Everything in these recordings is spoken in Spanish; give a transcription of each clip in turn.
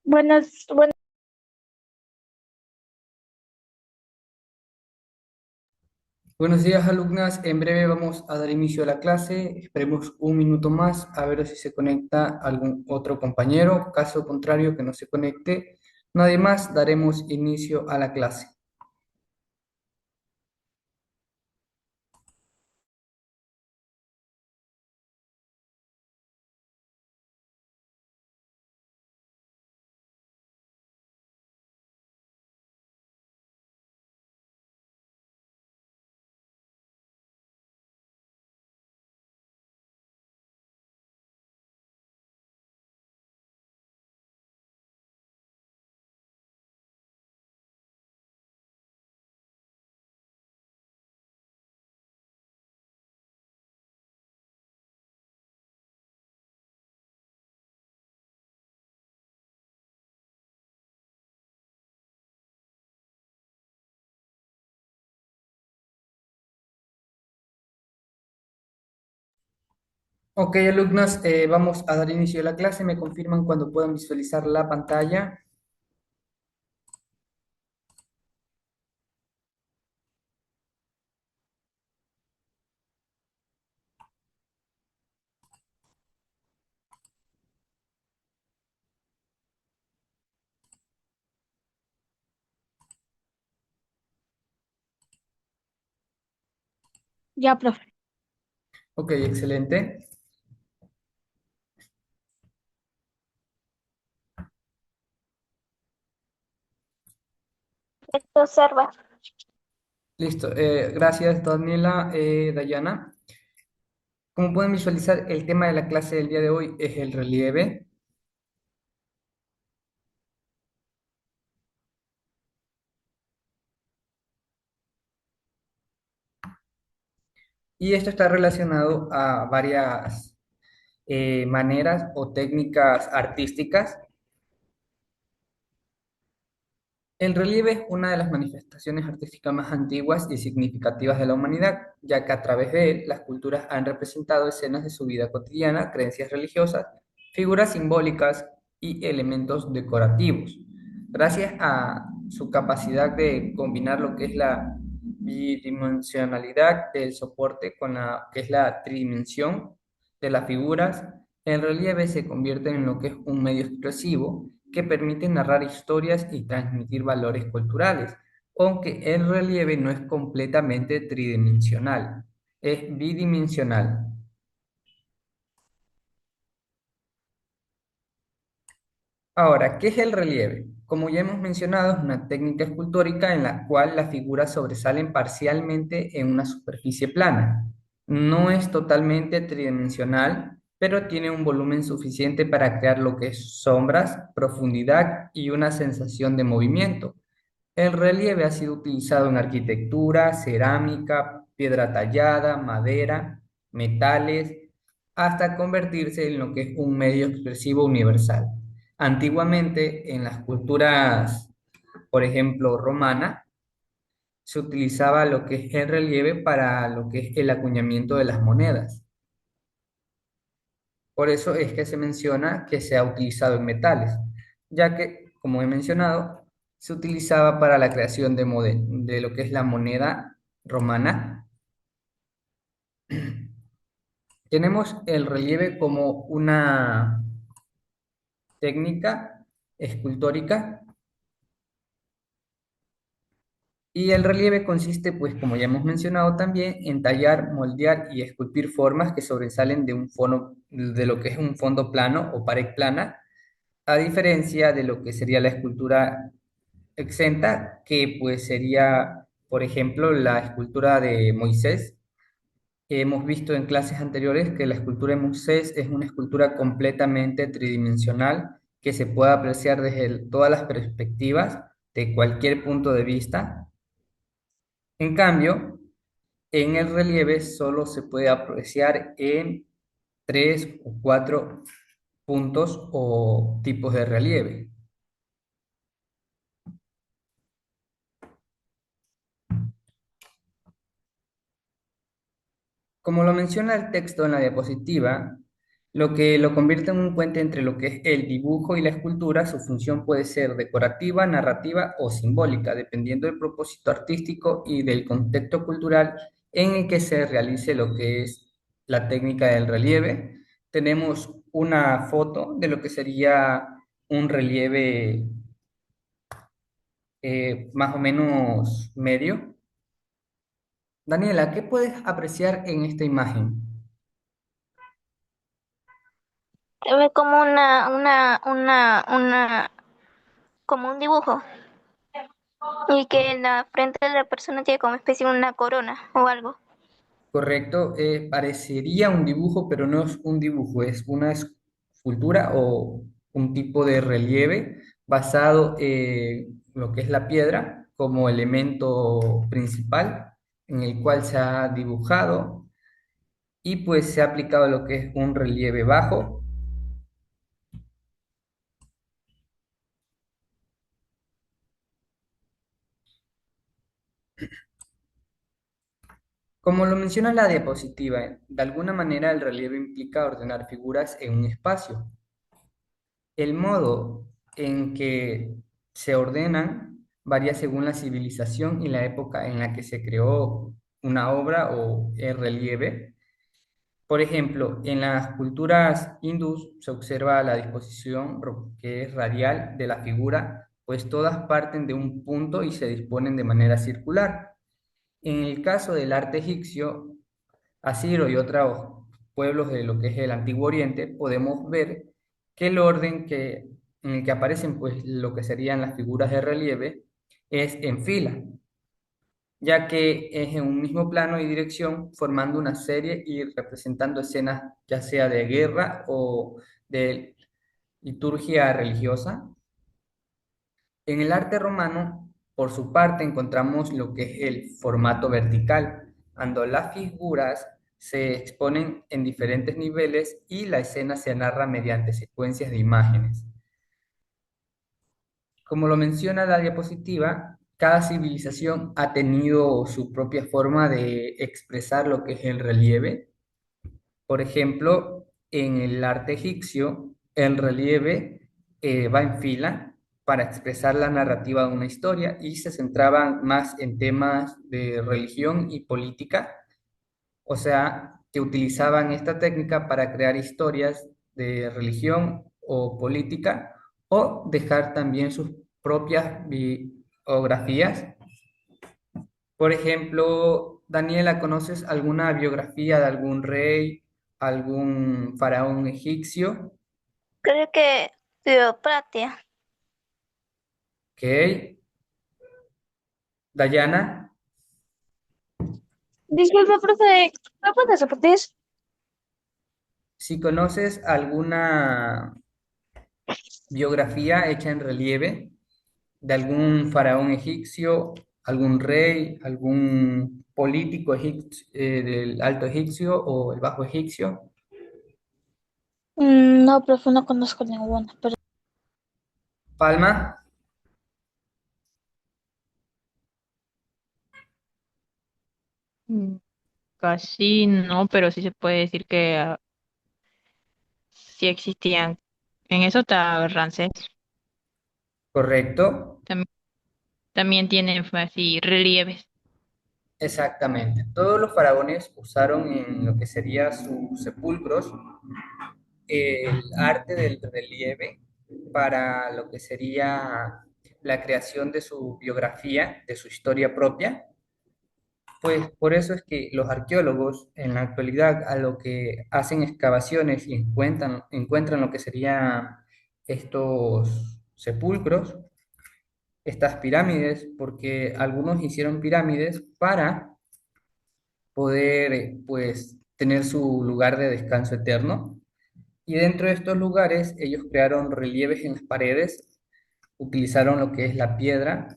Buenas, buenas. Buenos días, alumnas. En breve vamos a dar inicio a la clase. Esperemos un minuto más a ver si se conecta algún otro compañero. Caso contrario, que no se conecte nadie más, daremos inicio a la clase. Ok, alumnas, vamos a dar inicio a la clase. ¿Me confirman cuando puedan visualizar la pantalla? Ya, profe. Ok, excelente. Esto observa. Listo. Gracias, Daniela, Dayana. Como pueden visualizar, el tema de la clase del día de hoy es el relieve. Y esto está relacionado a varias maneras o técnicas artísticas. El relieve es una de las manifestaciones artísticas más antiguas y significativas de la humanidad, ya que a través de él las culturas han representado escenas de su vida cotidiana, creencias religiosas, figuras simbólicas y elementos decorativos. Gracias a su capacidad de combinar lo que es la bidimensionalidad del soporte con la que es la tridimensión de las figuras, el relieve se convierte en lo que es un medio expresivo que permite narrar historias y transmitir valores culturales, aunque el relieve no es completamente tridimensional, es bidimensional. Ahora, ¿qué es el relieve? Como ya hemos mencionado, es una técnica escultórica en la cual las figuras sobresalen parcialmente en una superficie plana. No es totalmente tridimensional, pero tiene un volumen suficiente para crear lo que es sombras, profundidad y una sensación de movimiento. El relieve ha sido utilizado en arquitectura, cerámica, piedra tallada, madera, metales, hasta convertirse en lo que es un medio expresivo universal. Antiguamente, en las culturas, por ejemplo, romana, se utilizaba lo que es el relieve para lo que es el acuñamiento de las monedas. Por eso es que se menciona que se ha utilizado en metales, ya que, como he mencionado, se utilizaba para la creación de lo que es la moneda romana. Tenemos el relieve como una técnica escultórica y el relieve consiste, pues, como ya hemos mencionado también, en tallar, moldear y esculpir formas que sobresalen de un fondo, de lo que es un fondo plano o pared plana, a diferencia de lo que sería la escultura exenta, que pues sería, por ejemplo, la escultura de Moisés. Hemos visto en clases anteriores que la escultura de Moisés es una escultura completamente tridimensional que se puede apreciar desde todas las perspectivas, de cualquier punto de vista. En cambio, en el relieve solo se puede apreciar en tres o cuatro puntos o tipos de relieve. Como lo menciona el texto en la diapositiva, lo que lo convierte en un puente entre lo que es el dibujo y la escultura. Su función puede ser decorativa, narrativa o simbólica, dependiendo del propósito artístico y del contexto cultural en el que se realice lo que es la técnica del relieve. Tenemos una foto de lo que sería un relieve más o menos medio. Daniela, ¿qué puedes apreciar en esta imagen? Se ve como como un dibujo. Y que en la frente de la persona tiene como especie de una corona o algo. Correcto, parecería un dibujo, pero no es un dibujo, es una escultura o un tipo de relieve basado en lo que es la piedra como elemento principal en el cual se ha dibujado y pues se ha aplicado lo que es un relieve bajo. Como lo menciona la diapositiva, de alguna manera el relieve implica ordenar figuras en un espacio. El modo en que se ordenan varía según la civilización y la época en la que se creó una obra o el relieve. Por ejemplo, en las culturas hindús se observa la disposición que es radial de la figura, pues todas parten de un punto y se disponen de manera circular. En el caso del arte egipcio, Asiro y otros pueblos de lo que es el Antiguo Oriente, podemos ver que el orden en el que aparecen pues, lo que serían las figuras de relieve es en fila, ya que es en un mismo plano y dirección, formando una serie y representando escenas ya sea de guerra o de liturgia religiosa. En el arte romano, por su parte, encontramos lo que es el formato vertical, cuando las figuras se exponen en diferentes niveles y la escena se narra mediante secuencias de imágenes. Como lo menciona la diapositiva, cada civilización ha tenido su propia forma de expresar lo que es el relieve. Por ejemplo, en el arte egipcio, el relieve va en fila para expresar la narrativa de una historia y se centraban más en temas de religión y política, o sea, que utilizaban esta técnica para crear historias de religión o política o dejar también sus propias biografías. Por ejemplo, Daniela, ¿conoces alguna biografía de algún rey, algún faraón egipcio? Creo que Cleopatra. Ok. Dayana, Disculpe, profe, ¿me puedes repetir? si conoces alguna biografía hecha en relieve de algún faraón egipcio, algún rey, algún político del Alto Egipcio o el Bajo Egipcio. No, profe, no conozco ninguna, pero Palma, Mm, Casi no, pero sí se puede decir que sí existían. En eso está Ramsés. correcto. También, también tienen así relieves. Exactamente. Todos los faraones usaron en lo que sería sus sepulcros el arte del relieve para lo que sería la creación de su biografía, de su historia propia. Pues por eso es que los arqueólogos en la actualidad a lo que hacen excavaciones y encuentran lo que serían estos sepulcros, estas pirámides, porque algunos hicieron pirámides para poder pues tener su lugar de descanso eterno. Y dentro de estos lugares ellos crearon relieves en las paredes, utilizaron lo que es la piedra,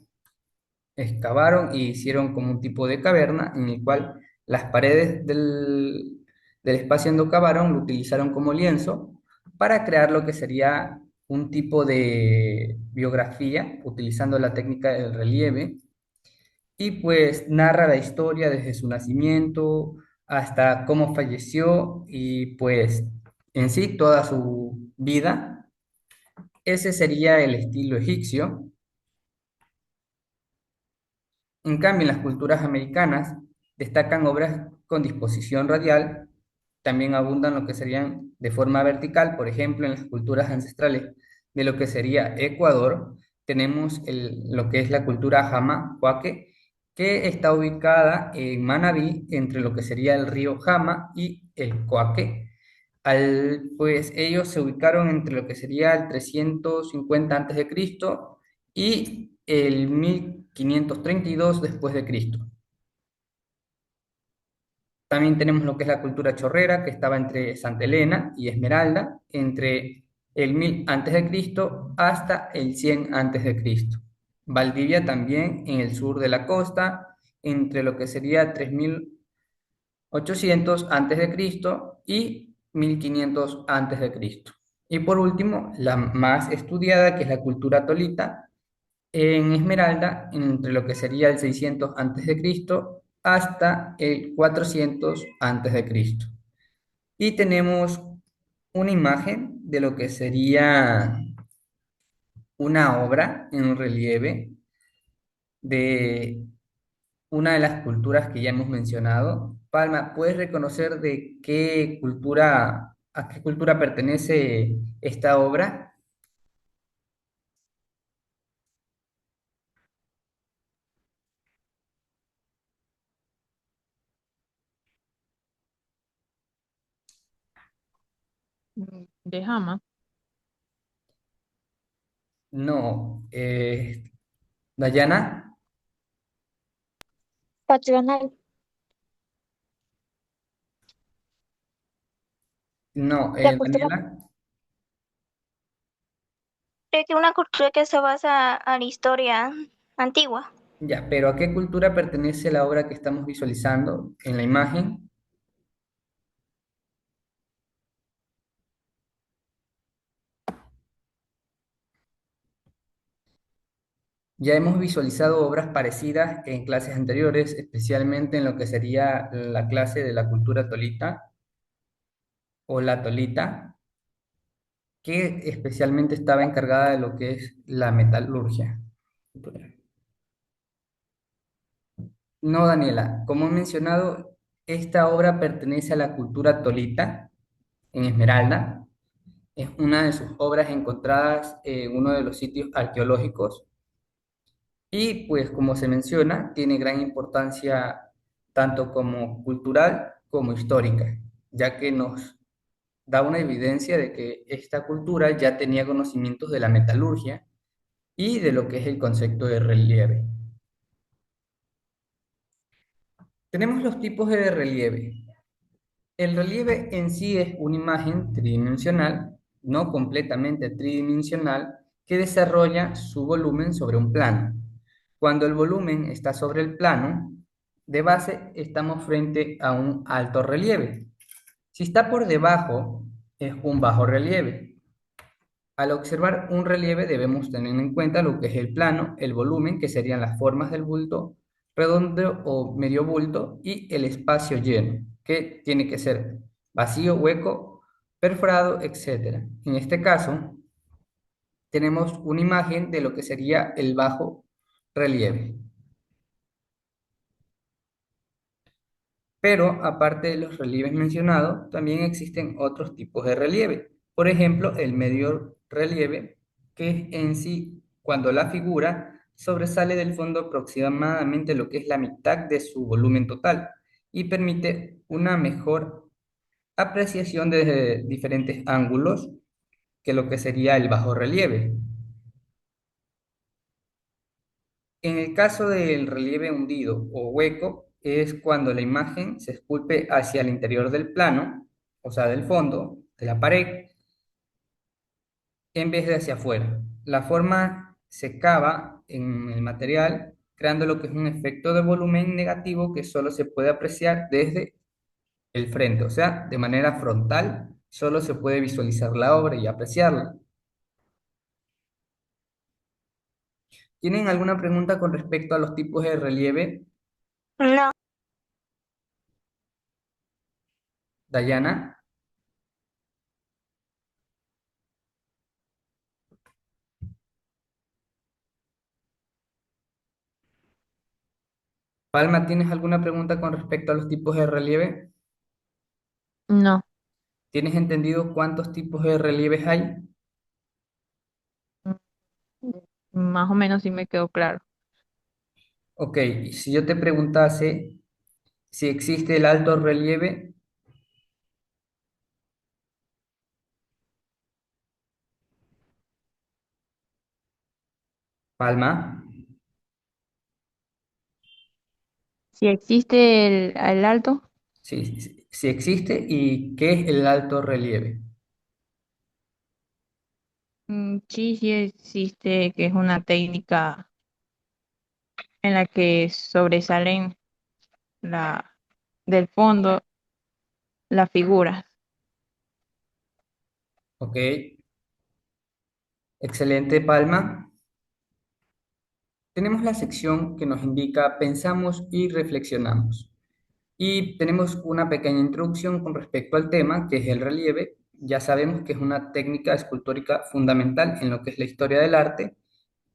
excavaron y hicieron como un tipo de caverna en el cual las paredes del espacio donde cavaron lo utilizaron como lienzo para crear lo que sería un tipo de biografía utilizando la técnica del relieve y pues narra la historia desde su nacimiento hasta cómo falleció y pues en sí toda su vida. Ese sería el estilo egipcio. En cambio, en las culturas americanas destacan obras con disposición radial, también abundan lo que serían de forma vertical, por ejemplo, en las culturas ancestrales de lo que sería Ecuador, tenemos lo que es la cultura Jama Huaque, que está ubicada en Manabí, entre lo que sería el río Jama y el Coaque. Pues ellos se ubicaron entre lo que sería el 350 Cristo y el 1532 después de Cristo. También tenemos lo que es la cultura chorrera, que estaba entre Santa Elena y Esmeralda, entre el 1000 antes de Cristo hasta el 100 antes de Cristo. Valdivia también en el sur de la costa, entre lo que sería 3800 antes de Cristo y 1500 antes de Cristo. Y por último, la más estudiada, que es la cultura tolita, en Esmeralda, entre lo que sería el 600 antes de Cristo hasta el 400 antes de Cristo. Y tenemos una imagen de lo que sería una obra en relieve de una de las culturas que ya hemos mencionado. Palma, ¿puedes reconocer de qué cultura, a qué cultura pertenece esta obra? De Jama. No, Dayana, Patronal. no, La cultura, Daniela. creo que una cultura que se basa en la historia antigua. Ya, pero ¿a qué cultura pertenece la obra que estamos visualizando en la imagen? Ya hemos visualizado obras parecidas en clases anteriores, especialmente en lo que sería la clase de la cultura tolita o la tolita, que especialmente estaba encargada de lo que es la metalurgia. No, Daniela, como he mencionado, esta obra pertenece a la cultura tolita en Esmeralda. Es una de sus obras encontradas en uno de los sitios arqueológicos y pues como se menciona, tiene gran importancia tanto como cultural como histórica, ya que nos da una evidencia de que esta cultura ya tenía conocimientos de la metalurgia y de lo que es el concepto de relieve. Tenemos los tipos de relieve. El relieve en sí es una imagen tridimensional, no completamente tridimensional, que desarrolla su volumen sobre un plano. Cuando el volumen está sobre el plano, de base estamos frente a un alto relieve. Si está por debajo, es un bajo relieve. Al observar un relieve debemos tener en cuenta lo que es el plano, el volumen, que serían las formas del bulto redondo o medio bulto, y el espacio lleno, que tiene que ser vacío, hueco, perforado, etcétera. En este caso, tenemos una imagen de lo que sería el bajo relieve. Pero aparte de los relieves mencionados, también existen otros tipos de relieve. Por ejemplo, el medio relieve, que es en sí cuando la figura sobresale del fondo aproximadamente lo que es la mitad de su volumen total y permite una mejor apreciación desde diferentes ángulos que lo que sería el bajo relieve. En el caso del relieve hundido o hueco, es cuando la imagen se esculpe hacia el interior del plano, o sea, del fondo, de la pared, en vez de hacia afuera. La forma se cava en el material, creando lo que es un efecto de volumen negativo que solo se puede apreciar desde el frente, o sea, de manera frontal, solo se puede visualizar la obra y apreciarla. ¿Tienen alguna pregunta con respecto a los tipos de relieve, No, Dayana? Palma, ¿tienes alguna pregunta con respecto a los tipos de relieve? No, ¿Tienes entendido cuántos tipos de relieves hay? más o menos sí me quedó claro. Ok, y si yo te preguntase si existe el alto relieve, Palma, Si existe el alto, si existe y qué es el alto relieve. sí, sí existe, que es una técnica en la que sobresalen la, del fondo las figuras. Ok, excelente, Palma. Tenemos la sección que nos indica pensamos y reflexionamos. Y tenemos una pequeña introducción con respecto al tema, que es el relieve. Ya sabemos que es una técnica escultórica fundamental en lo que es la historia del arte,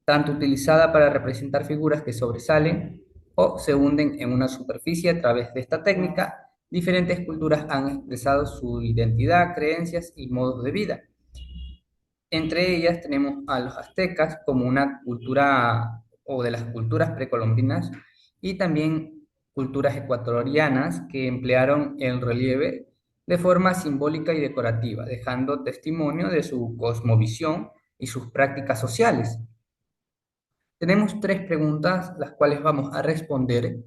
tanto utilizada para representar figuras que sobresalen o se hunden en una superficie. A través de esta técnica, diferentes culturas han expresado su identidad, creencias y modos de vida. Entre ellas tenemos a los aztecas como una cultura o de las culturas precolombinas y también culturas ecuatorianas que emplearon el relieve de forma simbólica y decorativa, dejando testimonio de su cosmovisión y sus prácticas sociales. Tenemos tres preguntas, las cuales vamos a responder.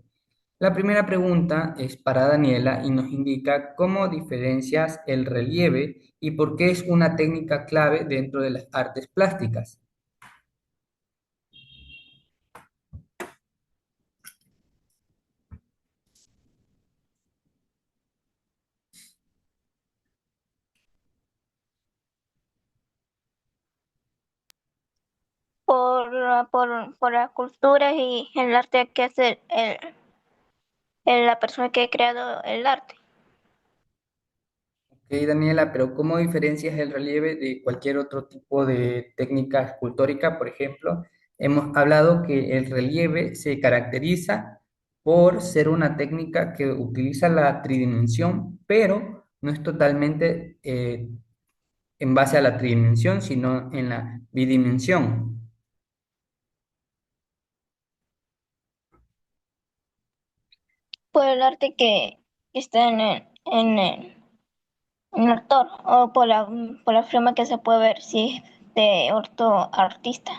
La primera pregunta es para Daniela y nos indica cómo diferencias el relieve y por qué es una técnica clave dentro de las artes plásticas. Por la cultura y el arte que hace la persona que ha creado el arte. Ok, Daniela, pero ¿cómo diferencias el relieve de cualquier otro tipo de técnica escultórica? Por ejemplo, hemos hablado que el relieve se caracteriza por ser una técnica que utiliza la tridimensión, pero no es totalmente en base a la tridimensión, sino en la bidimensión. Por el arte que está en el autor o por la forma que se puede ver si es de orto artista.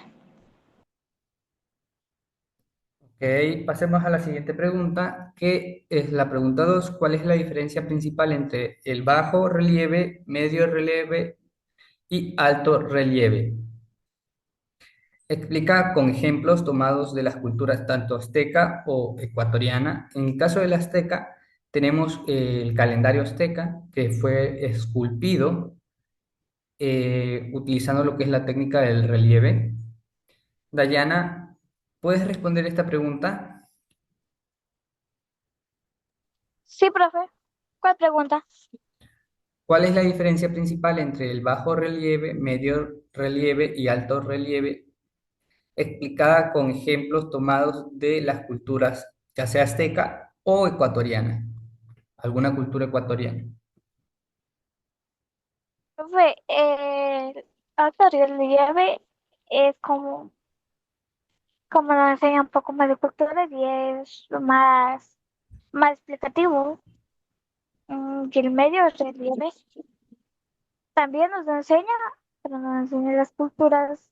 Ok, pasemos a la siguiente pregunta, que es la pregunta 2. ¿Cuál es la diferencia principal entre el bajo relieve, medio relieve y alto relieve? Explica con ejemplos tomados de las culturas tanto azteca o ecuatoriana. En el caso del azteca, tenemos el calendario azteca, que fue esculpido utilizando lo que es la técnica del relieve. Dayana, ¿puedes responder esta pregunta? Sí, profe. ¿Cuál pregunta? ¿Cuál es la diferencia principal entre el bajo relieve, medio relieve y alto relieve? Explicada con ejemplos tomados de las culturas, ya sea azteca o ecuatoriana, alguna cultura ecuatoriana. Profe, el alto relieve es como nos enseña un poco más de cultura y es más explicativo. Y el medio relieve también nos enseña, pero nos enseña las culturas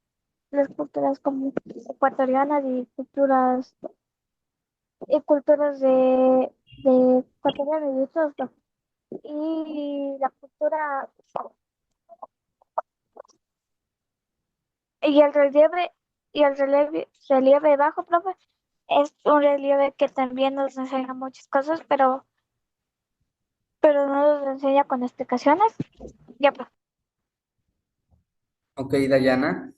como ecuatorianas y culturas de ecuatorianas y de todos. Y la cultura y el relieve relieve bajo, profe, es un relieve que también nos enseña muchas cosas, pero no nos enseña con explicaciones. Ya, profe. Ok, Dayana.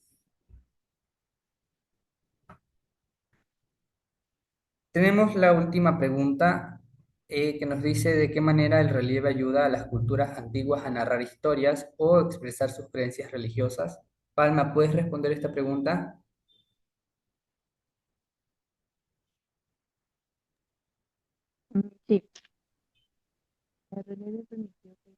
Tenemos la última pregunta que nos dice de qué manera el relieve ayuda a las culturas antiguas a narrar historias o expresar sus creencias religiosas. Palma, ¿puedes responder esta pregunta? Sí. El relieve permitió que-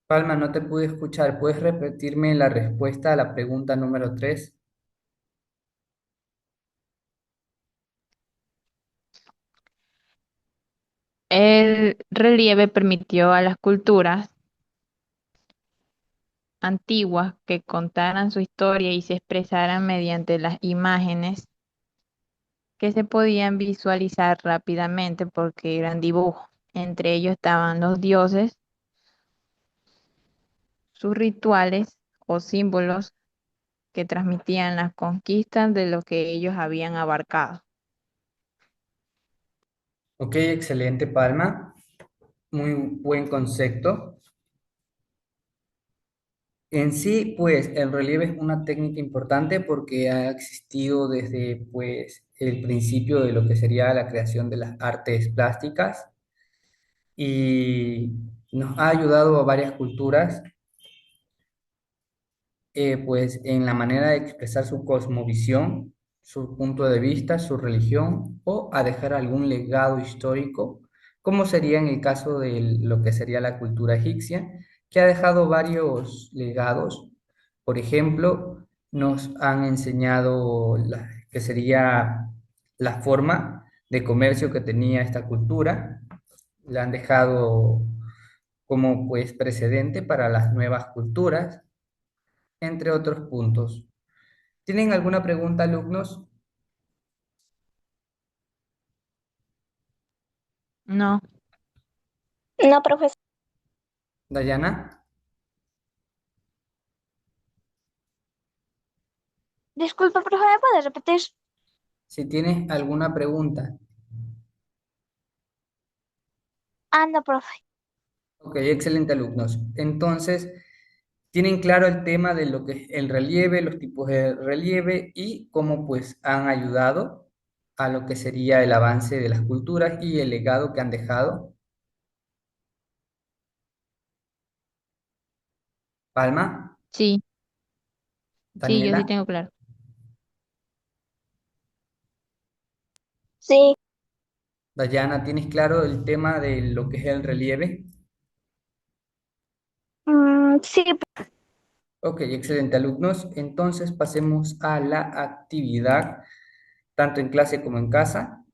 Palma, no te pude escuchar. ¿Puedes repetirme la respuesta a la pregunta número 3? El relieve permitió a las culturas antiguas que contaran su historia y se expresaran mediante las imágenes que se podían visualizar rápidamente porque eran dibujos. Entre ellos estaban los dioses, sus rituales o símbolos que transmitían las conquistas de lo que ellos habían abarcado. Ok, excelente, Palma. Muy buen concepto. En sí, pues el relieve es una técnica importante porque ha existido desde pues el principio de lo que sería la creación de las artes plásticas y nos ha ayudado a varias culturas pues en la manera de expresar su cosmovisión, su punto de vista, su religión o a dejar algún legado histórico, como sería en el caso de lo que sería la cultura egipcia, que ha dejado varios legados. Por ejemplo, nos han enseñado que sería la forma de comercio que tenía esta cultura, la han dejado como pues precedente para las nuevas culturas entre otros puntos. ¿Tienen alguna pregunta, alumnos? No, No, profesor. Dayana, Disculpe, profe, ¿me puede repetir? si tienes alguna pregunta. Ah, no, profe. Ok, excelente, alumnos. Entonces, tienen claro el tema de lo que es el relieve, los tipos de relieve y cómo pues han ayudado a lo que sería el avance de las culturas y el legado que han dejado. Palma, sí, sí, yo sí Daniela, tengo claro. Sí. Dayana, ¿tienes claro el tema de lo que es el relieve? Sí, Ok, excelente, alumnos. Entonces pasemos a la actividad, tanto en clase como en casa.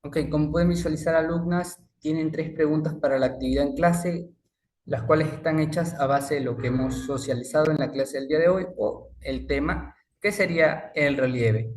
Ok, como pueden visualizar, alumnas, tienen tres preguntas para la actividad en clase, las cuales están hechas a base de lo que hemos socializado en la clase del día de hoy o el tema, que sería el relieve.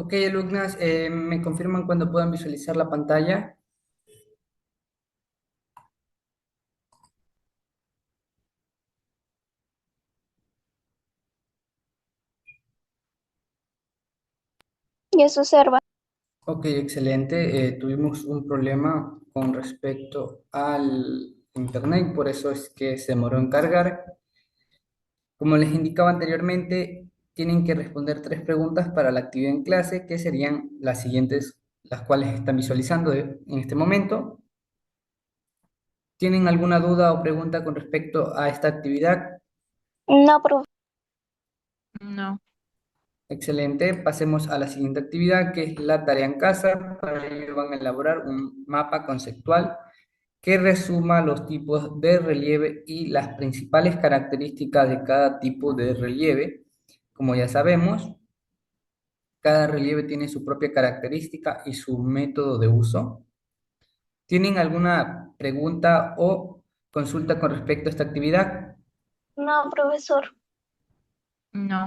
Ok, alumnas, ¿me confirman cuando puedan visualizar la pantalla? Y eso observa. Ok, excelente. Tuvimos un problema con respecto al internet, por eso es que se demoró en cargar. Como les indicaba anteriormente, tienen que responder tres preguntas para la actividad en clase, que serían las siguientes, las cuales están visualizando en este momento. ¿Tienen alguna duda o pregunta con respecto a esta actividad? No, profe. No. Excelente. Pasemos a la siguiente actividad, que es la tarea en casa. Para ello van a elaborar un mapa conceptual que resuma los tipos de relieve y las principales características de cada tipo de relieve. Como ya sabemos, cada relieve tiene su propia característica y su método de uso. ¿Tienen alguna pregunta o consulta con respecto a esta actividad? No, profesor. No.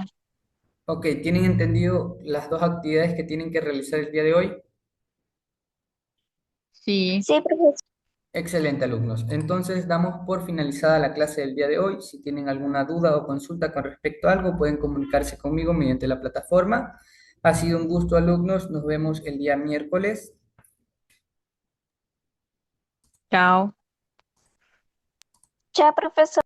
Ok, ¿tienen entendido las dos actividades que tienen que realizar el día de hoy? Sí. Sí, profesor. Excelente, alumnos. Entonces, damos por finalizada la clase del día de hoy. Si tienen alguna duda o consulta con respecto a algo, pueden comunicarse conmigo mediante la plataforma. Ha sido un gusto, alumnos. Nos vemos el día miércoles. Chao. Ya, profesor.